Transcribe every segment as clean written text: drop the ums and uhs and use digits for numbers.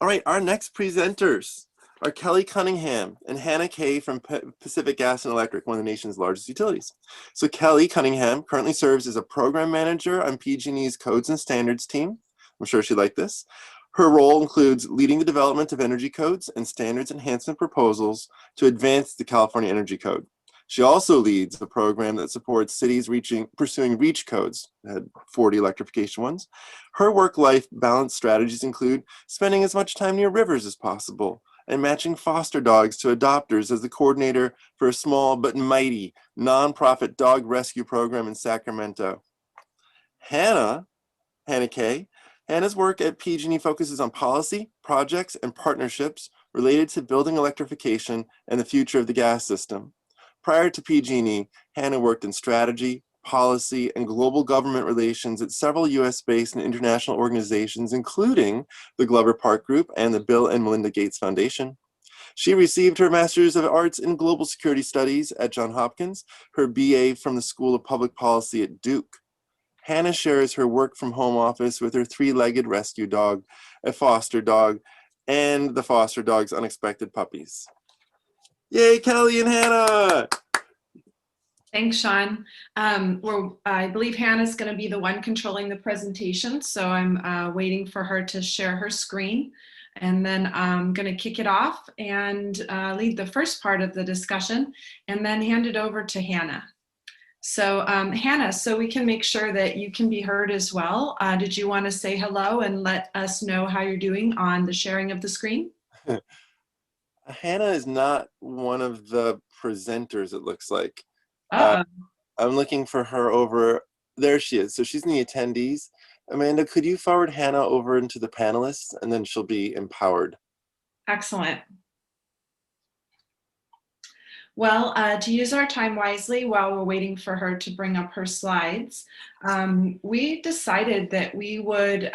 All right, our next presenters are Kelly Cunningham and Hannah Kaye from Pacific Gas and Electric, one of the nation's largest utilities. So Kelly Cunningham currently serves as a program manager on PG&E's Codes and Standards team. I'm sure she'd like this. Her role includes leading the development of energy codes and standards enhancement proposals to advance the California Energy Code. She also leads a program that supports cities pursuing REACH codes, had 40 electrification ones. Her work-life balance strategies include spending as much time near rivers as possible and matching foster dogs to adopters as the coordinator for a small but mighty nonprofit dog rescue program in Sacramento. Hannah Kaye. Hannah's work at PG&E focuses on policy, projects, and partnerships related to building electrification and the future of the gas system. Prior to PG&E, Hannah worked in strategy, policy, and global government relations at several US-based and international organizations, including the Glover Park Group and the Bill and Melinda Gates Foundation. She received her Master's of Arts in Global Security Studies at Johns Hopkins, her BA from the School of Public Policy at Duke. Hannah shares her work from home office with her three-legged rescue dog, a foster dog, and the foster dog's unexpected puppies. Yay, Kelly and Hannah! Thanks, Sean. I believe Hannah's going to be the one controlling the presentation, so I'm waiting for her to share her screen. And then I'm going to kick it off and lead the first part of the discussion and then hand it over to Hannah. So Hannah, so we can make sure that you can be heard as well. Did you want to say hello and let us know how you're doing on the sharing of the screen? Hannah is not one of the presenters, it looks like. I'm looking for her over, there she is. So she's in the attendees. Amanda, could you forward Hannah over into the panelists and then she'll be empowered. Excellent. Well, to use our time wisely while we're waiting for her to bring up her slides, we decided that we would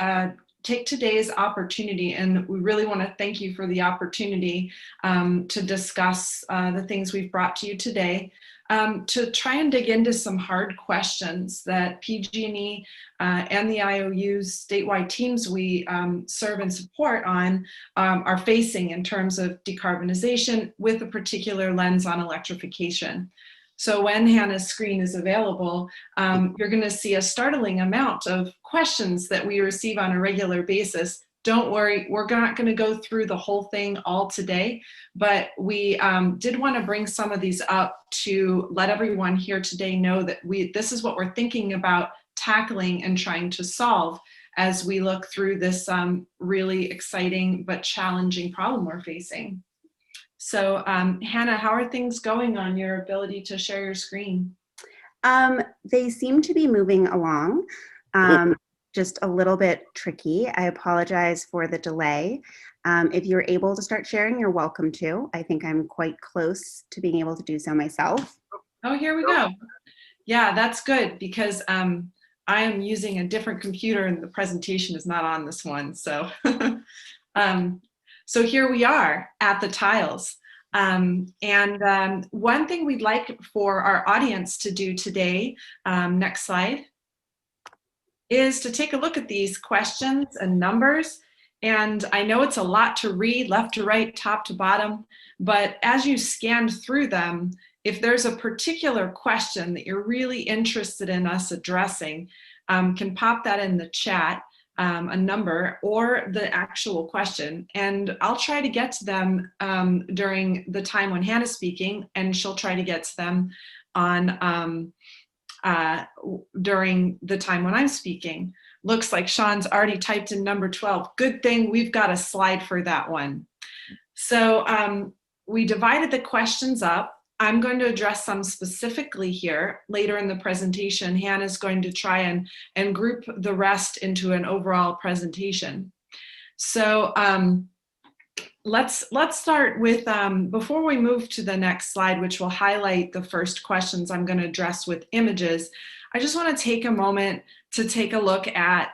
take today's opportunity, and we really want to thank you for the opportunity to discuss the things we've brought to you today, to try and dig into some hard questions that PG&E and the IOU's statewide teams we serve and support on are facing in terms of decarbonization with a particular lens on electrification. So when Hannah's screen is available, you're going to see a startling amount of questions that we receive on a regular basis. Don't worry, we're not going to go through the whole thing all today, but we did want to bring some of these up to let everyone here today know that this is what we're thinking about tackling and trying to solve as we look through this really exciting but challenging problem we're facing. So Hannah, how are things going on your ability to share your screen? They seem to be moving along. Just a little bit tricky. I apologize for the delay. If you're able to start sharing, you're welcome to. I think I'm quite close to being able to do so myself. Oh, here we go. Yeah, that's good because I am using a different computer and the presentation is not on this one. So, so here we are at the tiles. One thing we'd like for our audience to do today, next slide, is to take a look at these questions and numbers. And I know it's a lot to read left to right, top to bottom, but as you scan through them, if there's a particular question that you're really interested in us addressing, can pop that in the chat, a number or the actual question, and I'll try to get to them during the time when Hannah's speaking, and she'll try to get to them on during the time when I'm speaking. Looks like Sean's already typed in number 12. Good thing we've got a slide for that one. So we divided the questions up. I'm going to address some specifically here. Later in the presentation, Hannah's going to try and group the rest into an overall presentation. So let's start with, before we move to the next slide, which will highlight the first questions I'm going to address with images, I just want to take a moment to take a look at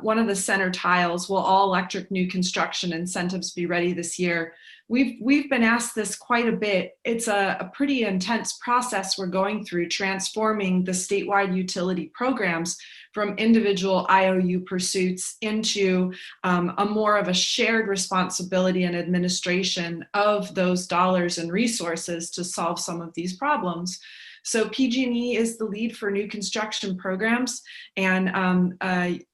one of the center tiles. Will all electric new construction incentives be ready this year? We've been asked this quite a bit. It's a pretty intense process we're going through, transforming the statewide utility programs from individual IOU pursuits into a more of a shared responsibility and administration of those dollars and resources to solve some of these problems. So PG&E is the lead for new construction programs. And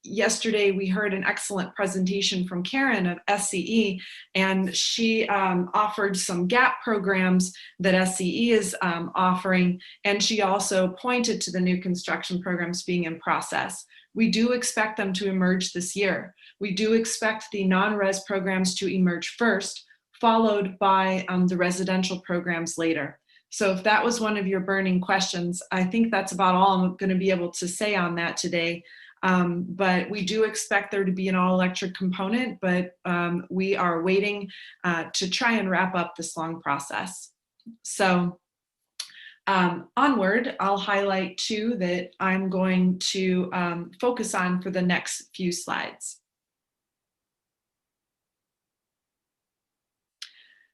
yesterday we heard an excellent presentation from Karen of SCE, and she offered some gap programs that SCE is offering. And she also pointed to the new construction programs being in process. We do expect them to emerge this year. We do expect the non-res programs to emerge first, followed by the residential programs later. So if that was one of your burning questions, I think that's about all I'm going to be able to say on that today. But we do expect there to be an all-electric component, but we are waiting to try and wrap up this long process. So onward, I'll highlight two that I'm going to focus on for the next few slides.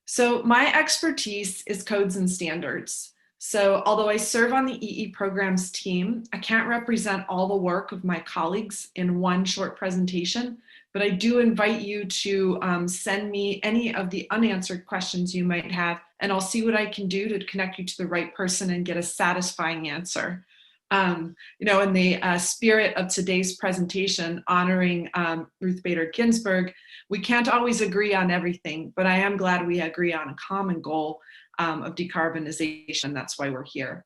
So my expertise is codes and standards. So although I serve on the EE programs team, I can't represent all the work of my colleagues in one short presentation, but I do invite you to send me any of the unanswered questions you might have, and I'll see what I can do to connect you to the right person and get a satisfying answer. In the spirit of today's presentation honoring Ruth Bader Ginsburg, we can't always agree on everything, but I am glad we agree on a common goal of decarbonization. That's why we're here.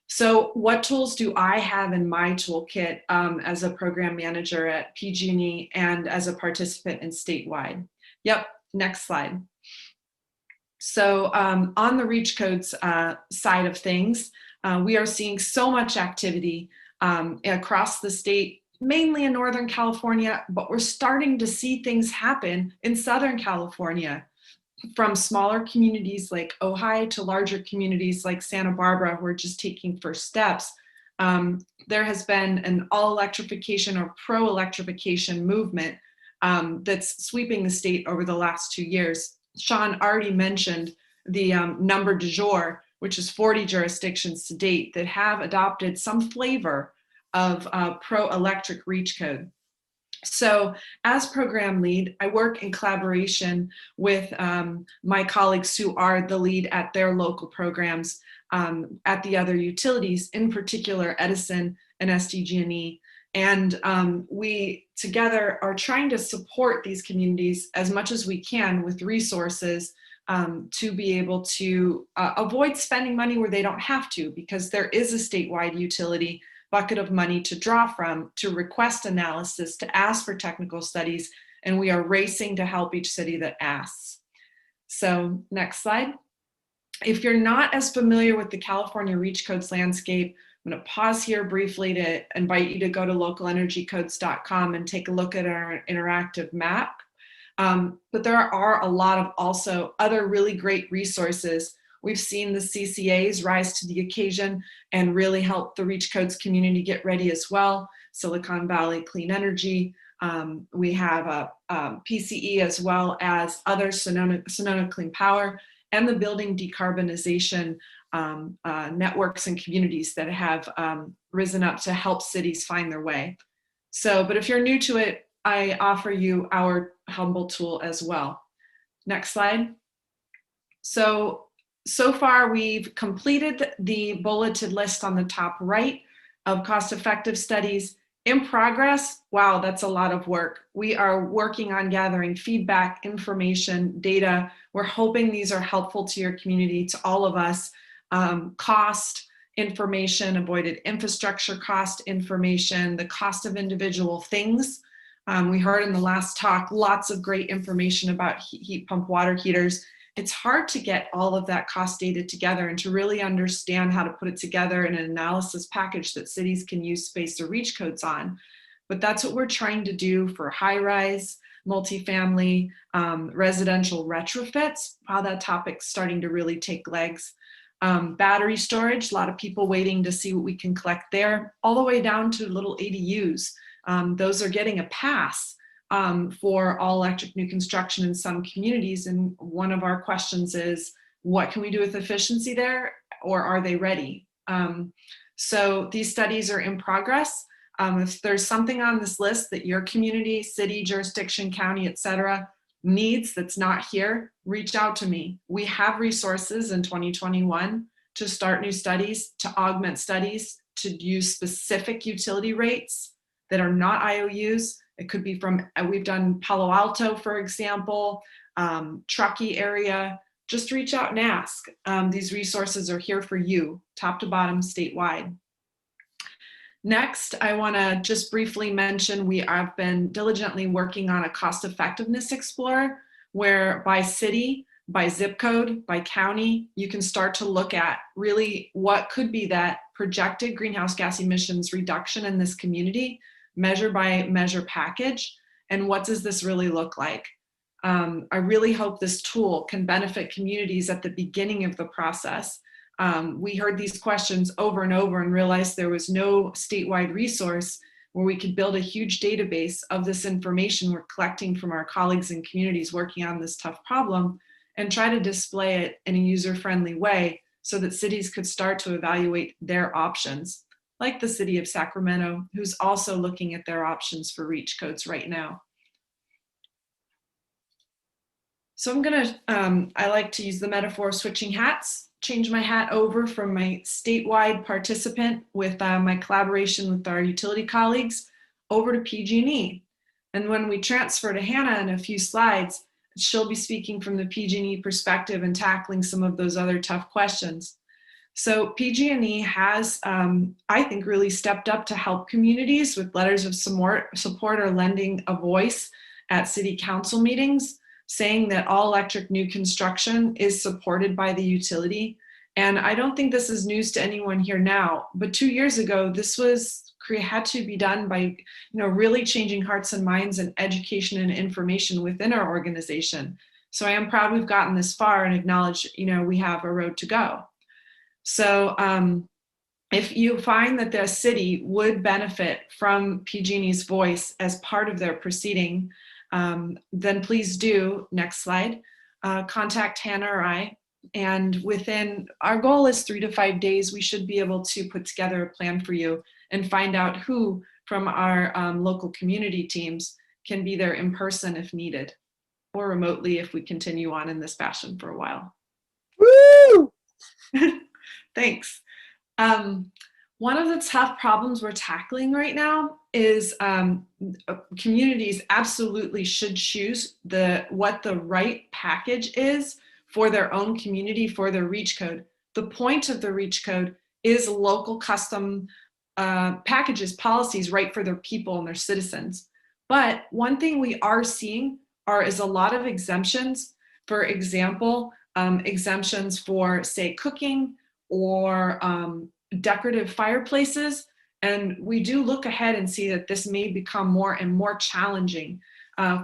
So what tools do I have in my toolkit as a program manager at PG&E and as a participant in statewide? Yep, next slide. So on the REACH codes side of things, we are seeing so much activity across the state, mainly in Northern California, but we're starting to see things happen in Southern California, from smaller communities like Ojai to larger communities like Santa Barbara, who are just taking first steps. There has been an all-electrification or pro-electrification movement that's sweeping the state over the last 2 years. Sean already mentioned the number du jour, which is 40 jurisdictions to date that have adopted some flavor of pro-electric REACH code. So as program lead, I work in collaboration with my colleagues who are the lead at their local programs at the other utilities, in particular Edison and SDG&E. And we together are trying to support these communities as much as we can with resources to be able to avoid spending money where they don't have to, because there is a statewide utility bucket of money to draw from, to request analysis, to ask for technical studies, and we are racing to help each city that asks. So next slide. If you're not as familiar with the California REACH codes landscape, I'm going to pause here briefly to invite you to go to localenergycodes.com and take a look at our interactive map. But there are a lot of also other really great resources. We've seen the CCAs rise to the occasion and really help the REACH codes community get ready as well. Silicon Valley Clean Energy. We have a PCE as well as other Sonoma Clean Power, and the building decarbonization networks and communities that have risen up to help cities find their way. So, but if you're new to it, I offer you our humble tool as well. Next slide. So far we've completed the bulleted list on the top right of cost-effective studies. In progress, wow, that's a lot of work. We are working on gathering feedback, information, data. We're hoping these are helpful to your community, to all of us. Cost information, avoided infrastructure cost information, the cost of individual things. We heard in the last talk lots of great information about heat pump water heaters. It's hard to get all of that cost data together and to really understand how to put it together in an analysis package that cities can use space to REACH codes on. But that's what we're trying to do for high-rise, multifamily, residential retrofits. Wow, that topic's starting to really take legs. Battery storage, a lot of people waiting to see what we can collect there, all the way down to little ADUs. Those are getting a pass for all electric new construction in some communities. And one of our questions is, what can we do with efficiency there, or are they ready? So these studies are in progress. If there's something on this list that your community, city, jurisdiction, county, etc., needs that's not here, reach out to me. We have resources in 2021 to start new studies, to augment studies, to use specific utility rates that are not IOUs. It could be from, we've done Palo Alto, for example, Truckee area. Just reach out and ask. These resources are here for you, top to bottom, statewide. Next, I want to just briefly mention we have been diligently working on a cost effectiveness explorer where by city, by zip code, by county, you can start to look at really what could be that projected greenhouse gas emissions reduction in this community, measure by measure package, and what does this really look like? I really hope this tool can benefit communities at the beginning of the process. We heard these questions over and over and realized there was no statewide resource where we could build a huge database of this information we're collecting from our colleagues and communities working on this tough problem and try to display it in a user-friendly way so that cities could start to evaluate their options, like the city of Sacramento, who's also looking at their options for REACH codes right now. So I'm gonna, I like to use the metaphor of switching hats, change my hat over from my statewide participant with my collaboration with our utility colleagues over to PG&E. And when we transfer to Hannah in a few slides, she'll be speaking from the PG&E perspective and tackling some of those other tough questions. So PG&E has, I think, really stepped up to help communities with letters of support or lending a voice at city council meetings, saying that all electric new construction is supported by the utility. And I don't think this is news to anyone here now, but 2 years ago, this had to be done by really changing hearts and minds and education and information within our organization. So I am proud we've gotten this far and acknowledge we have a road to go. So if you find that the city would benefit from PG&E's voice as part of their proceeding, then please do, next slide, contact Hannah or I. And within, our goal is 3 to 5 days, we should be able to put together a plan for you and find out who from our local community teams can be there in person if needed, or remotely if we continue on in this fashion for a while. Woo! Thanks. One of the tough problems we're tackling right now is communities absolutely should choose what the right package is for their own community, for their REACH code. The point of the REACH code is local custom packages, policies right for their people and their citizens. But one thing we are seeing is a lot of exemptions. For example, exemptions for, say, cooking or decorative fireplaces. And we do look ahead and see that this may become more and more challenging.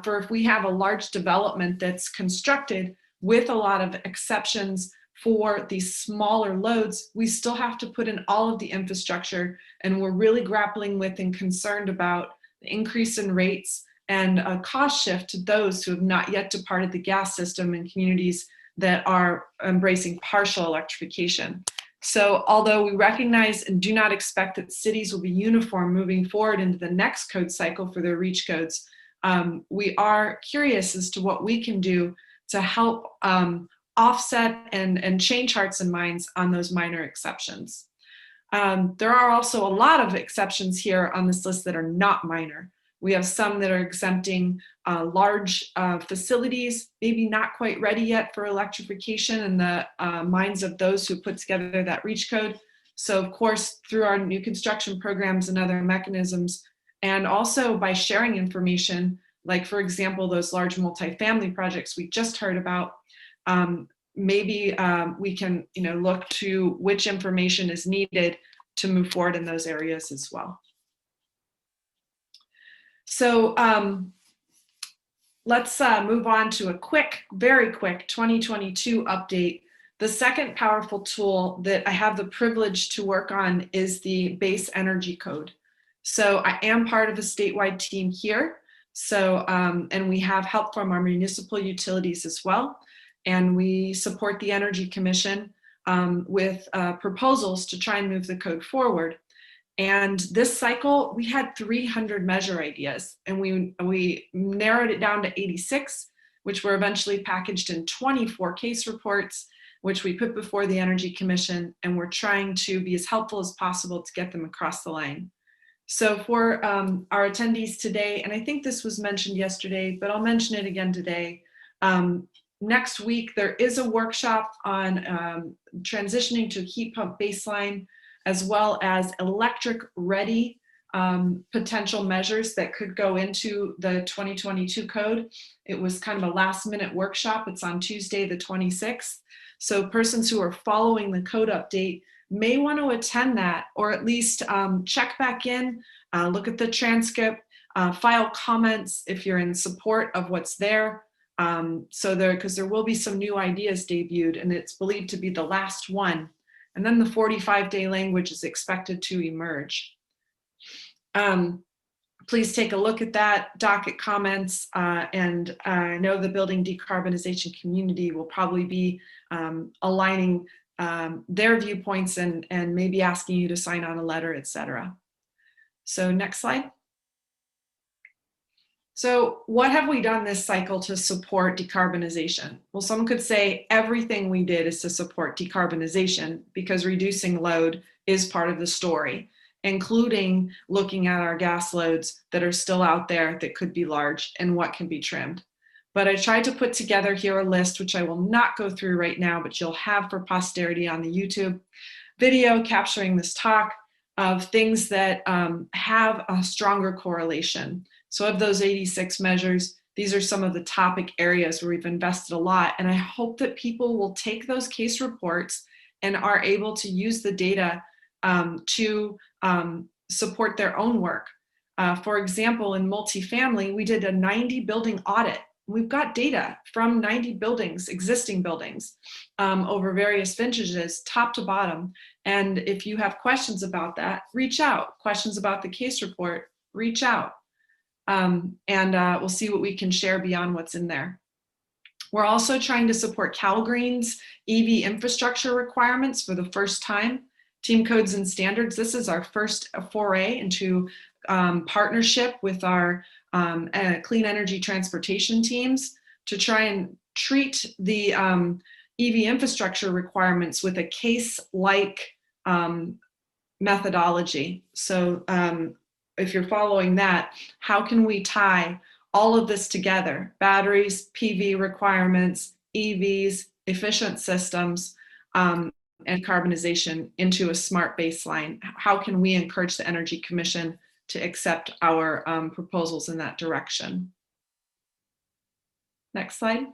For if we have a large development that's constructed with a lot of exceptions for these smaller loads, we still have to put in all of the infrastructure, and we're really grappling with and concerned about the increase in rates and a cost shift to those who have not yet departed the gas system in communities that are embracing partial electrification. So although we recognize and do not expect that cities will be uniform moving forward into the next code cycle for their REACH codes, we are curious as to what we can do to help offset and change hearts and minds on those minor exceptions. There are also a lot of exceptions here on this list that are not minor. We have some that are exempting large facilities, maybe not quite ready yet for electrification in the minds of those who put together that REACH code. So of course, through our new construction programs and other mechanisms, and also by sharing information, like for example, those large multifamily projects we just heard about, maybe we can look to which information is needed to move forward in those areas as well. So let's move on to a quick, very quick 2022 update. The second powerful tool that I have the privilege to work on is the base energy code. So I am part of a statewide team here. So, and we have help from our municipal utilities as well. And we support the Energy Commission with proposals to try and move the code forward. And this cycle, we had 300 measure ideas, and we narrowed it down to 86, which were eventually packaged in 24 case reports, which we put before the Energy Commission, and we're trying to be as helpful as possible to get them across the line. So for our attendees today, and I think this was mentioned yesterday, but I'll mention it again today. Next week, there is a workshop on transitioning to a heat pump baseline, as well as electric ready potential measures that could go into the 2022 code. It was kind of a last minute workshop. It's on Tuesday, the 26th. So persons who are following the code update may want to attend that, or at least check back in, look at the transcript, file comments if you're in support of what's there. Because there will be some new ideas debuted, and it's believed to be the last one. And then the 45-day language is expected to emerge. Please take a look at that, docket comments, and I know the building decarbonization community will probably be aligning their viewpoints and maybe asking you to sign on a letter, etc. So next slide. So what have we done this cycle to support decarbonization? Well, some could say everything we did is to support decarbonization because reducing load is part of the story, including looking at our gas loads that are still out there that could be large and what can be trimmed. But I tried to put together here a list, which I will not go through right now, but you'll have for posterity on the YouTube video capturing this talk, of things that have a stronger correlation. So of those 86 measures, these are some of the topic areas where we've invested a lot. And I hope that people will take those case reports and are able to use the data to support their own work. For example, in multifamily, we did a 90 building audit. We've got data from 90 buildings, existing buildings, over various vintages, top to bottom. And if you have questions about that, reach out. Questions about the case report, reach out. We'll see what we can share beyond what's in there. We're also trying to support CalGreen's EV infrastructure requirements for the first time. Team Codes and Standards, this is our first foray into partnership with our clean energy transportation teams to try and treat the EV infrastructure requirements with a case-like methodology. So if you're following that, how can we tie all of this together? Batteries, PV requirements, EVs, efficient systems, and decarbonization into a smart baseline? How can we encourage the Energy Commission to accept our proposals in that direction? Next slide.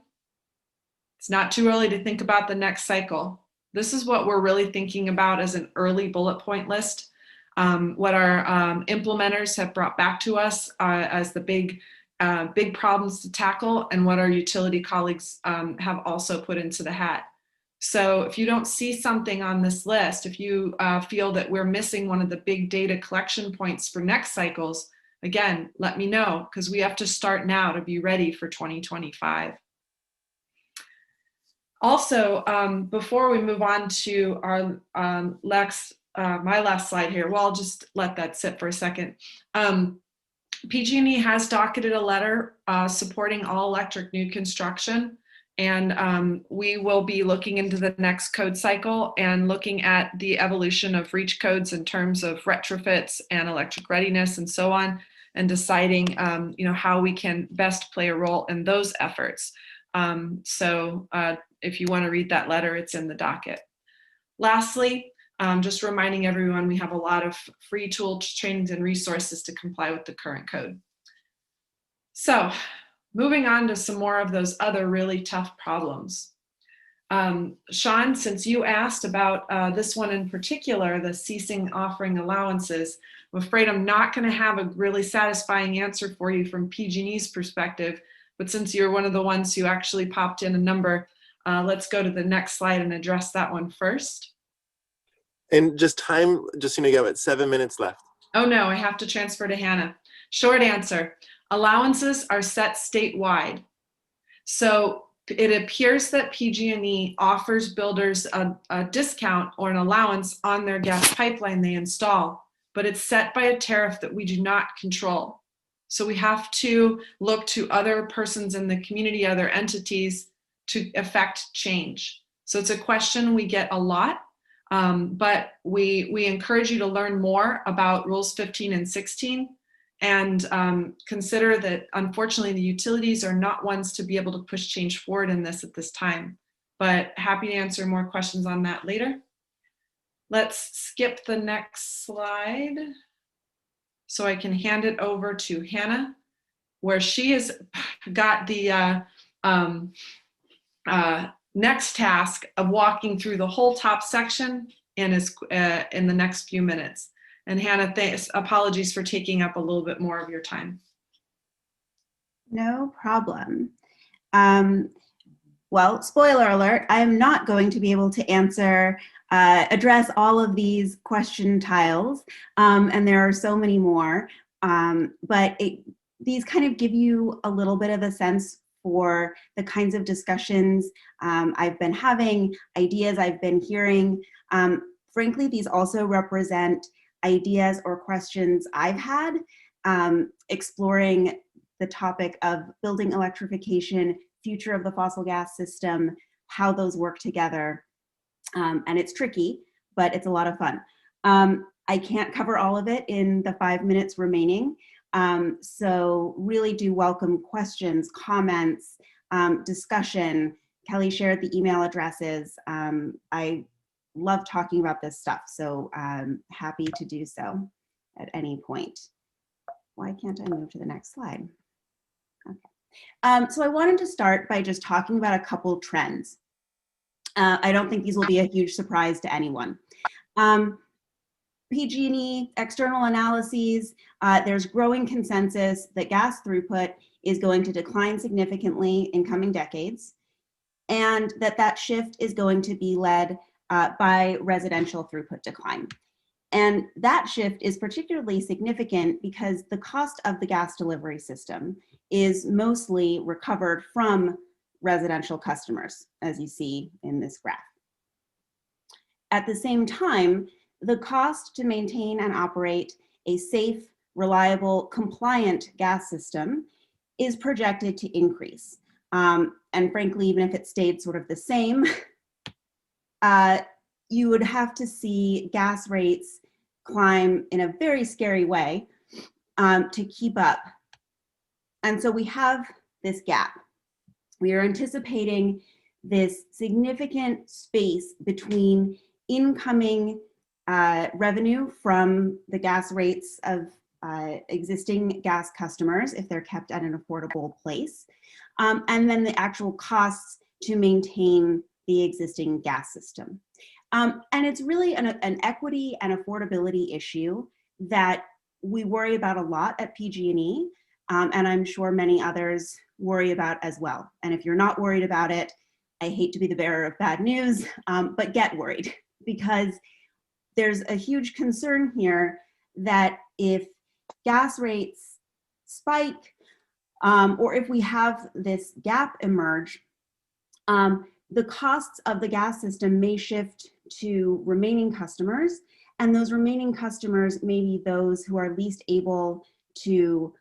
It's not too early to think about the next cycle. This is what we're really thinking about as an early bullet point list. What our implementers have brought back to us as the big problems to tackle, and what our utility colleagues have also put into the hat. So if you don't see something on this list, if you feel that we're missing one of the big data collection points for next cycles, again, let me know, because we have to start now to be ready for 2025. Also, before we move on to our my last slide here, well, I'll just let that sit for a second. PG&E has docketed a letter supporting all electric new construction. And we will be looking into the next code cycle and looking at the evolution of REACH codes in terms of retrofits and electric readiness and so on, and deciding how we can best play a role in those efforts. If you want to read that letter, it's in the docket. Lastly, just reminding everyone we have a lot of free tools, trainings, and resources to comply with the current code. So, moving on to some more of those other really tough problems. Sean, since you asked about this one in particular, the ceasing offering allowances, I'm afraid I'm not going to have a really satisfying answer for you from PG&E's perspective, but since you're one of the ones who actually popped in a number, let's go to the next slide and address that one first. And just time, just so you know, you got about 7 minutes left. Oh no, I have to transfer to Hannah. Short answer. Allowances are set statewide. So it appears that PG&E offers builders a discount or an allowance on their gas pipeline they install. but it's set by a tariff that we do not control. So we have to look to other persons in the community, other entities to affect change. So it's a question we get a lot, but we encourage you to learn more about Rules 15 and 16 and consider that unfortunately the utilities are not ones to be able to push change forward in this at this time, but happy to answer more questions on that later. Let's skip the next slide so I can hand it over to Hannah, where she has got the next task of walking through the whole top section in the next few minutes. And Hannah, apologies for taking up a little bit more of your time. No problem. Well, spoiler alert, I'm not going to be able to address all of these question tiles, and there are so many more, but these kind of give you a little bit of a sense for the kinds of discussions I've been having, ideas I've been hearing. Frankly, these also represent ideas or questions I've had exploring the topic of building electrification, future of the fossil gas system, how those work together. And it's tricky, but it's a lot of fun. I can't cover all of it in the 5 minutes remaining. So really do welcome questions, comments, discussion. Kelly shared the email addresses. I love talking about this stuff, so I'm happy to do so at any point. Why can't I move to the next slide? Okay. So I wanted to start by just talking about a couple trends. I don't think these will be a huge surprise to anyone. PG&E, external analyses, there's growing consensus that gas throughput is going to decline significantly in coming decades, and that shift is going to be led by residential throughput decline. And that shift is particularly significant because the cost of the gas delivery system is mostly recovered from residential customers, as you see in this graph. At the same time, the cost to maintain and operate a safe, reliable, compliant gas system is projected to increase. And frankly, even if it stayed sort of the same, you would have to see gas rates climb in a very scary way to keep up. And so we have this gap. We are anticipating this significant space between incoming revenue from the gas rates of existing gas customers, if they're kept at an affordable place, and then the actual costs to maintain the existing gas system. And it's really an equity and affordability issue that we worry about a lot at PG&E, and I'm sure many others worry about as well. And if you're not worried about it, I hate to be the bearer of bad news, but get worried, because there's a huge concern here that if gas rates spike, or if we have this gap emerge, the costs of the gas system may shift to remaining customers, and those remaining customers may be those who are least able to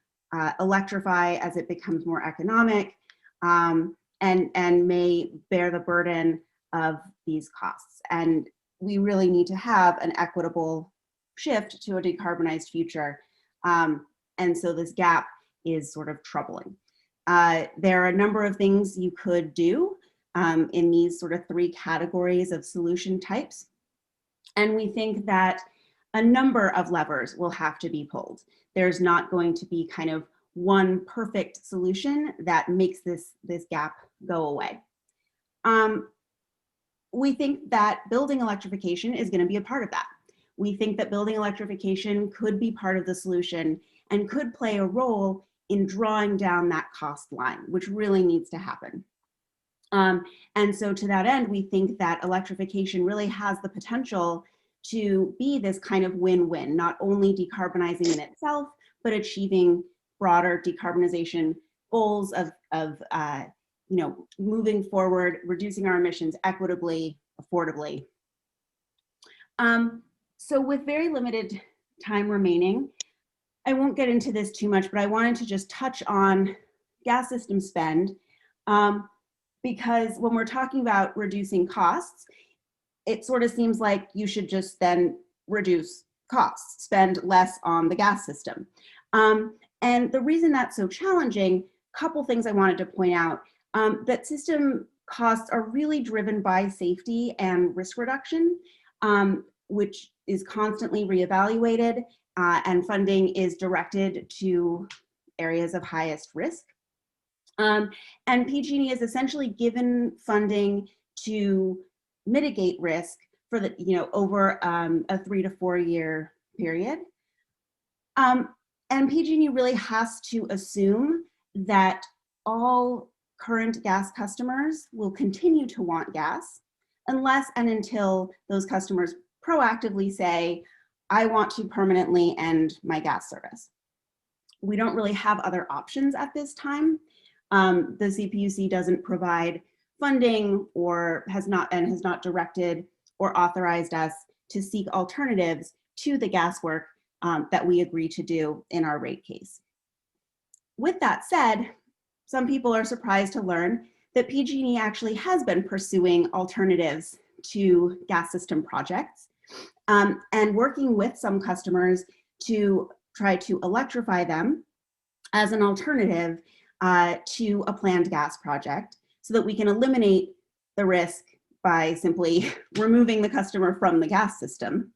electrify as it becomes more economic, and may bear the burden of these costs. And we really need to have an equitable shift to a decarbonized future. And so this gap is sort of troubling. There are a number of things you could do in these sort of 3 categories of solution types. And we think that a number of levers will have to be pulled. There's not going to be kind of one perfect solution that makes this gap go away. We think that building electrification is going to be a part of that. We think that building electrification could be part of the solution and could play a role in drawing down that cost line, which really needs to happen. And so to that end, we think that electrification really has the potential to be this kind of win-win, not only decarbonizing in itself, but achieving broader decarbonization goals of moving forward, reducing our emissions equitably, affordably. So with very limited time remaining, I won't get into this too much, but I wanted to just touch on gas system spend, because when we're talking about reducing costs, it sort of seems like you should just then reduce costs, spend less on the gas system. And the reason that's so challenging, couple things I wanted to point out, that system costs are really driven by safety and risk reduction, which is constantly reevaluated, and funding is directed to areas of highest risk. And PG&E is essentially given funding to mitigate risk for the, over a 3 to 4 year period. And PG&E really has to assume that all current gas customers will continue to want gas unless and until those customers proactively say, I want to permanently end my gas service. We don't really have other options at this time. The CPUC doesn't provide funding or has not directed or authorized us to seek alternatives to the gas work that we agree to do in our rate case. With that said, some people are surprised to learn that PG&E actually has been pursuing alternatives to gas system projects, and working with some customers to try to electrify them as an alternative to a planned gas project, so that we can eliminate the risk by simply removing the customer from the gas system.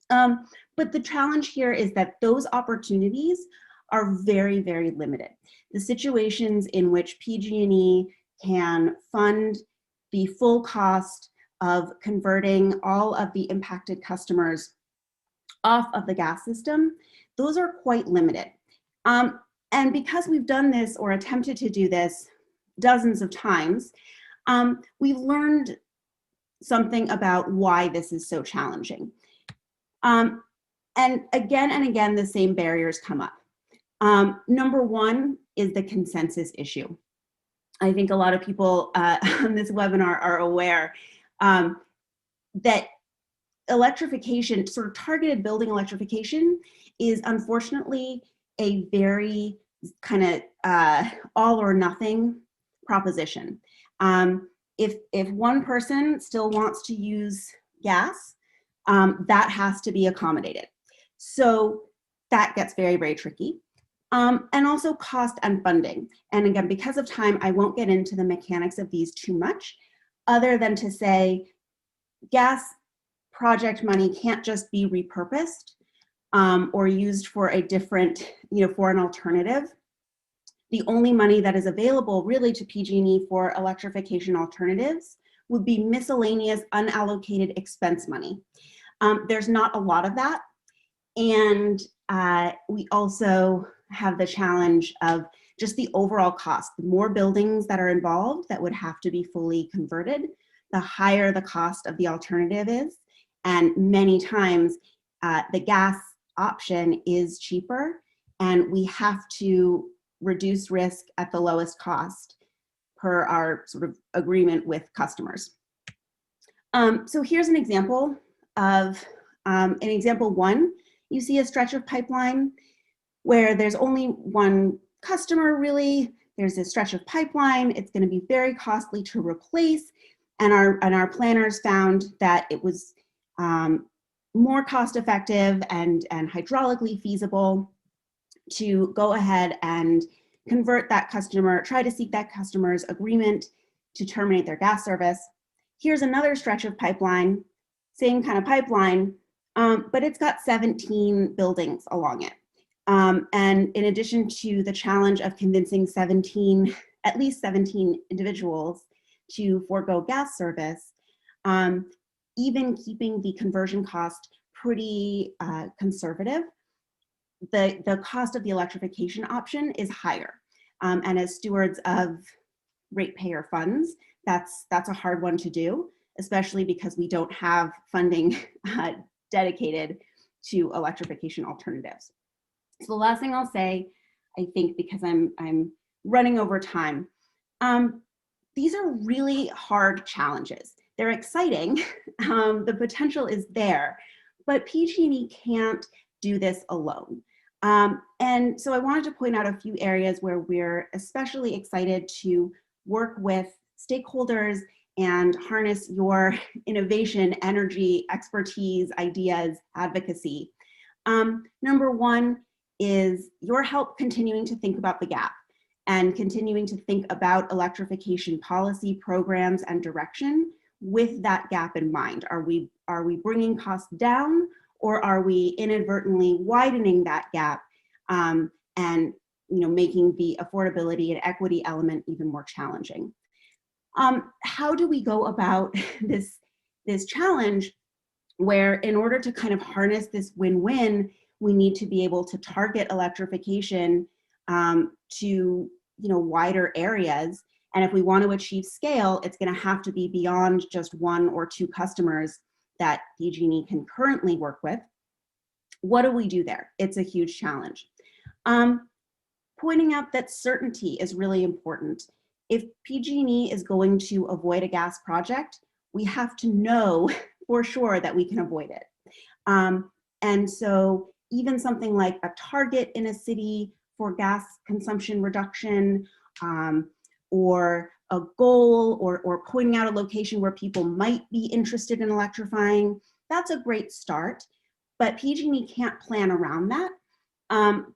But the challenge here is that those opportunities are very, very limited. The situations in which PG&E can fund the full cost of converting all of the impacted customers off of the gas system, those are quite limited. And because we've done this or attempted to do this dozens of times, we've learned something about why this is so challenging. And again, the same barriers come up. Number one is the consensus issue. I think a lot of people on this webinar are aware that electrification, sort of targeted building electrification, is unfortunately a very kind of all or nothing proposition. If one person still wants to use gas, that has to be accommodated. So that gets very, very tricky. And also cost and funding. And again, because of time, I won't get into the mechanics of these too much, other than to say gas project money can't just be repurposed or used for a different, for an alternative. The only money that is available really to PG&E for electrification alternatives would be miscellaneous unallocated expense money. There's not a lot of that. And we also have the challenge of just the overall cost. The more buildings that are involved that would have to be fully converted, the higher the cost of the alternative is. And many times the gas option is cheaper, and we have to reduce risk at the lowest cost per our sort of agreement with customers. So here's an example of, in example one, you see a stretch of pipeline where there's only one customer really. There's a stretch of pipeline. It's going to be very costly to replace. And our planners found that it was more cost effective and hydraulically feasible to go ahead and convert that customer, try to seek that customer's agreement to terminate their gas service. Here's another stretch of pipeline, same kind of pipeline, but it's got 17 buildings along it. And in addition to the challenge of convincing at least 17 individuals to forego gas service, even keeping the conversion cost pretty conservative, the cost of the electrification option is higher. And as stewards of ratepayer funds, that's a hard one to do, especially because we don't have funding dedicated to electrification alternatives. So the last thing I'll say, I think because I'm running over time, these are really hard challenges. They're exciting, the potential is there, but PG&E can't do this alone. And so I wanted to point out a few areas where we're especially excited to work with stakeholders and harness your innovation, energy, expertise, ideas, advocacy. Number one is your help continuing to think about the gap and continuing to think about electrification policy programs and direction with that gap in mind. Are we bringing costs down, or are we inadvertently widening that gap and making the affordability and equity element even more challenging? How do we go about this challenge where, in order to kind of harness this win-win, we need to be able to target electrification to wider areas? And if we want to achieve scale, it's going to have to be beyond just 1 or 2 customers that PG&E can currently work with. What do we do there? It's a huge challenge. Pointing out that certainty is really important. If PG&E is going to avoid a gas project, we have to know for sure that we can avoid it. And so even something like a target in a city for gas consumption reduction, or a goal, or pointing out a location where people might be interested in electrifying, that's a great start. But PG&E can't plan around that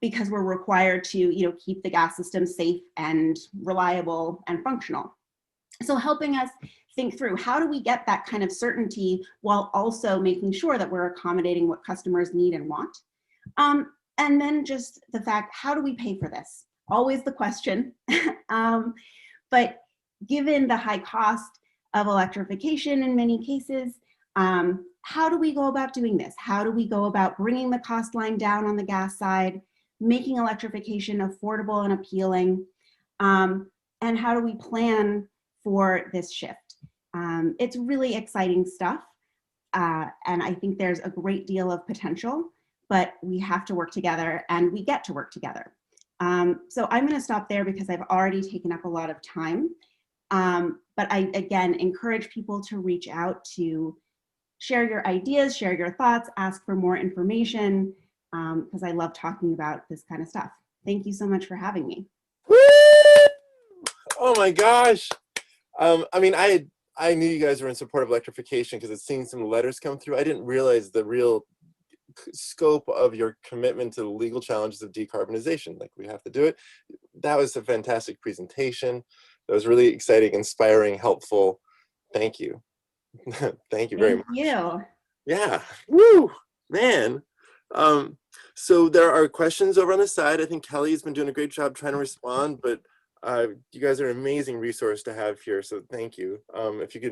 because we're required to keep the gas system safe and reliable and functional. So helping us think through, how do we get that kind of certainty while also making sure that we're accommodating what customers need and want? And then just the fact, how do we pay for this? Always the question. But given the high cost of electrification in many cases, how do we go about doing this? How do we go about bringing the cost line down on the gas side, making electrification affordable and appealing? And how do we plan for this shift? It's really exciting stuff. And I think there's a great deal of potential, but we have to work together, and we get to work together. So I'm going to stop there because I've already taken up a lot of time. But I, again, encourage people to reach out, to share your ideas, share your thoughts, ask for more information, because I love talking about this kind of stuff. Thank you so much for having me. Woo! Oh my gosh. I mean, I knew you guys were in support of electrification because I'd seen some letters come through. I didn't realize the real scope of your commitment to the legal challenges of decarbonization. Like, we have to do it. That was a fantastic presentation. That was really exciting, inspiring, helpful. Thank you. Thank you very much. Thank you. Yeah. Woo, man. So there are questions over on the side. I think Kelly's been doing a great job trying to respond, but you guys are an amazing resource to have here. So thank you. If you can